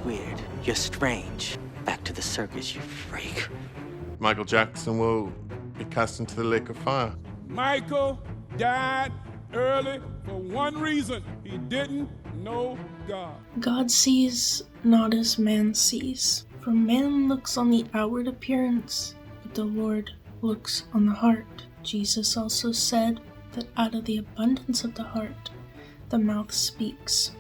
weird. You're strange. Back to the circus, you freak. Michael Jackson will be cast into the lake of fire. Michael died early for one reason. He didn't know God. God sees not as man sees. For man looks on the outward appearance, but the Lord looks on the heart. Jesus also said that out of the abundance of the heart, the mouth speaks.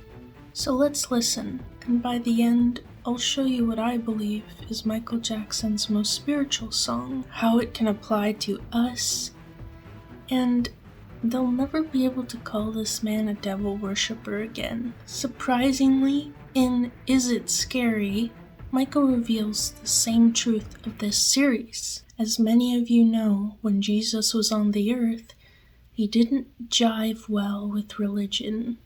So let's listen, and by the end, I'll show you what I believe is Michael Jackson's most spiritual song, how it can apply to us, and they'll never be able to call this man a devil worshiper again. Surprisingly, in Is It Scary?, Michael reveals the same truth of this series. As many of you know, when Jesus was on the earth, he didn't jive well with religion.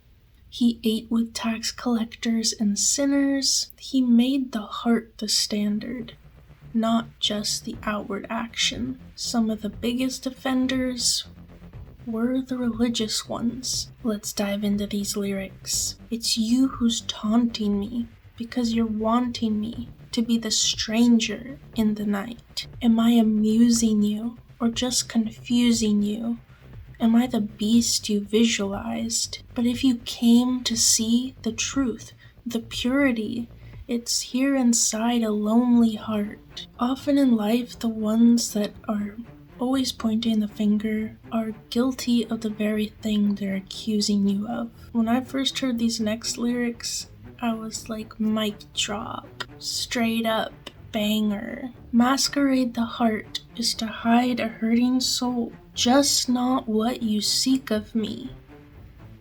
He ate with tax collectors and sinners. He made the heart the standard, not just the outward action. Some of the biggest offenders were the religious ones. Let's dive into these lyrics. It's you who's taunting me, because you're wanting me to be the stranger in the night. Am I amusing you, or just confusing you? Am I the beast you visualized? But if you came to see the truth, the purity, it's here inside a lonely heart. Often in life, the ones that are always pointing the finger are guilty of the very thing they're accusing you of. When I first heard these next lyrics, I was like, mic drop. Straight up banger. Masquerade the heart is to hide a hurting soul, just not what you seek of me.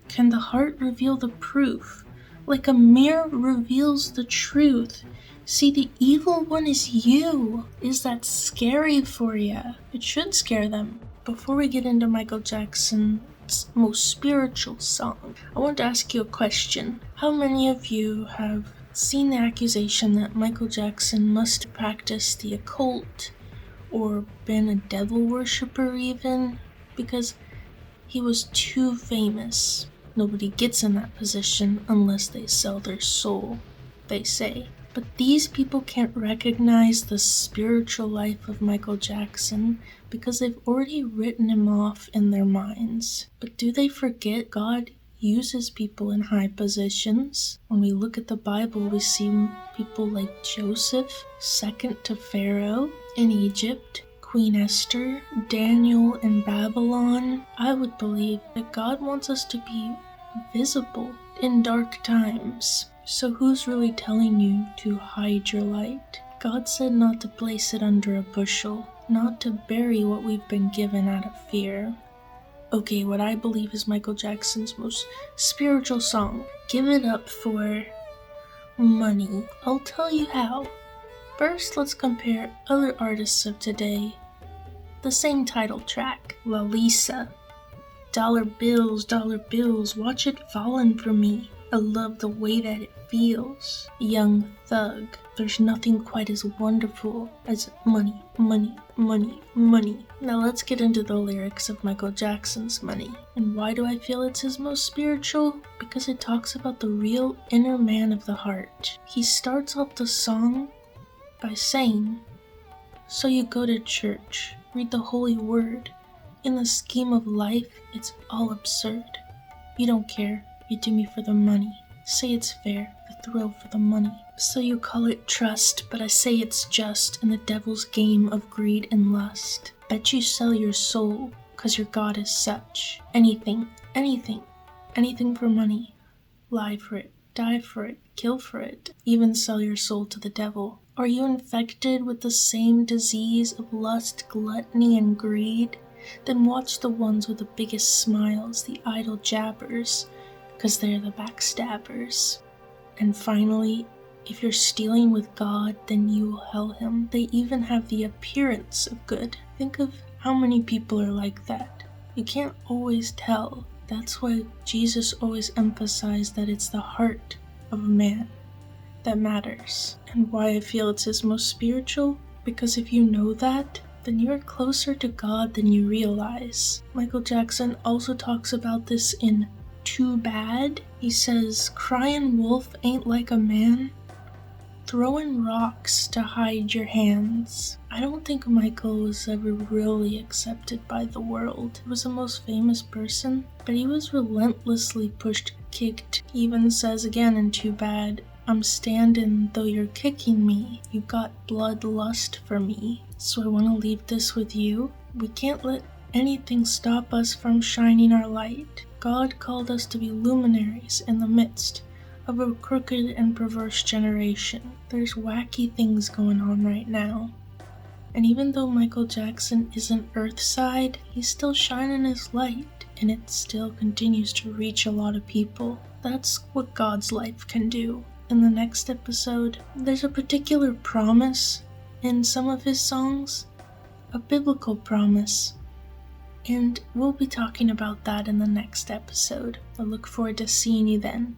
Can the heart reveal the proof, like a mirror reveals the truth? See, the evil one is you. Is that scary for you? It should scare them. Before we get into Michael Jackson's most spiritual song, I want to ask you a question. How many of you have seen the accusation that Michael Jackson must have practiced the occult or been a devil worshiper even, because he was too famous? Nobody gets in that position unless they sell their soul, they say. But these people can't recognize the spiritual life of Michael Jackson because they've already written him off in their minds. But do they forget God uses people in high positions? When we look at the Bible, we see people like Joseph, second to Pharaoh in Egypt, Queen Esther, Daniel in Babylon. I would believe that God wants us to be visible in dark times. So who's really telling you to hide your light? God said not to place it under a bushel, not to bury what we've been given out of fear. Okay, what I believe is Michael Jackson's most spiritual song. Give it up for money. I'll tell you how. First, let's compare other artists of today. The same title track, La Lisa. Dollar bills, watch it falling for me. I love the way that it feels. Young Thug. There's nothing quite as wonderful as money, money, money, money. Now let's get into the lyrics of Michael Jackson's Money. And why do I feel it's his most spiritual? Because it talks about the real inner man of the heart. He starts off the song by saying, so you go to church, read the holy word. In the scheme of life, it's all absurd. You don't care. You do me for the money. Say it's fair, the thrill for the money. So you call it trust, but I say it's just in the devil's game of greed and lust. Bet you sell your soul, 'cause your God is such. Anything for money. Lie for it, die for it, kill for it. Even sell your soul to the devil. Are you infected with the same disease of lust, gluttony, and greed? Then watch the ones with the biggest smiles, the idle jabbers, 'cause they're the backstabbers. And finally, if you're stealing with God, then you will hell him. They even have the appearance of good. Think of how many people are like that. You can't always tell. That's why Jesus always emphasized that it's the heart of a man that matters. And why I feel it's his most spiritual? Because if you know that, then you're closer to God than you realize. Michael Jackson also talks about this in Too Bad. He says, crying wolf ain't like a man. throwing rocks to hide your hands. I don't think Michael was ever really accepted by the world. He was the most famous person, but he was relentlessly pushed, kicked. He even says again in Too Bad, I'm standing though you're kicking me. You got bloodlust for me. So I want to leave this with you. We can't let anything stop us from shining our light. God called us to be luminaries in the midst of a crooked and perverse generation. There's wacky things going on right now. And even though Michael Jackson isn't Earthside, he's still shining his light, and it still continues to reach a lot of people. That's what God's life can do. In the next episode, there's a particular promise in some of his songs, a biblical promise, and we'll be talking about that in the next episode. I look forward to seeing you then.